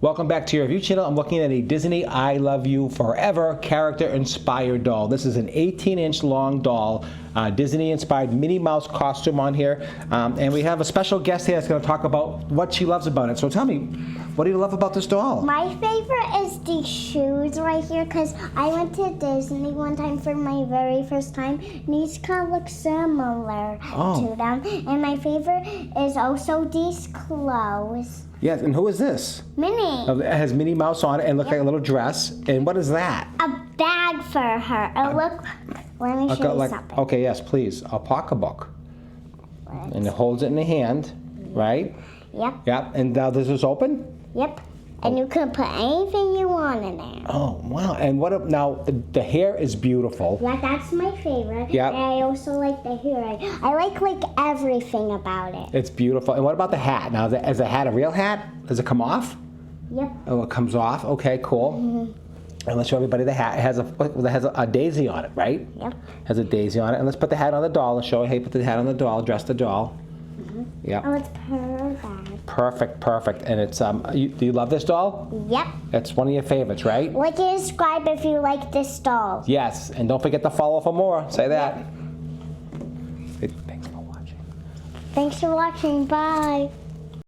Welcome back to your review channel. I'm looking at a Disney I Love You Forever character inspired doll. This is an 18-inch long doll, Disney inspired Minnie Mouse costume on here. And we have a special guest here that's going to talk about what she loves about it. So tell me, what do you love about this doll? My favorite is the shoes right here because I went to Disney one time for my very first time. And these kind of look similar to them. And my favorite is also these clothes. Yes, and who is this? Minnie. It has Minnie Mouse on it and looks like a little dress. And what is that? A bag for her. Oh, look. Let me show you something. Okay, yes, please. A pocketbook. And it holds it in the hand, right? Yep. Yep. And now this is open? Yep. And you can put anything you want in there. Oh, wow. And what now, the hair is beautiful. Yeah, that's my favorite. Yep. And I also like the hair. I like everything about it. It's beautiful. And what about the hat? Now, is the hat a real hat? Does it come off? Yep. Oh, it comes off. Okay, cool. Mm-hmm. And let's show everybody the hat. It has a daisy on it, right? Yep. Has a daisy on it. And let's put the hat on the doll. Let's show you how you put the hat on the doll, dress the doll. Yep. Oh, it's perfect. Perfect. And it's do you love this doll? Yep. It's one of your favorites, right? Like and subscribe if you like this doll. Yes, and don't forget to follow for more. Say that. Thanks for watching. Thanks for watching. Bye.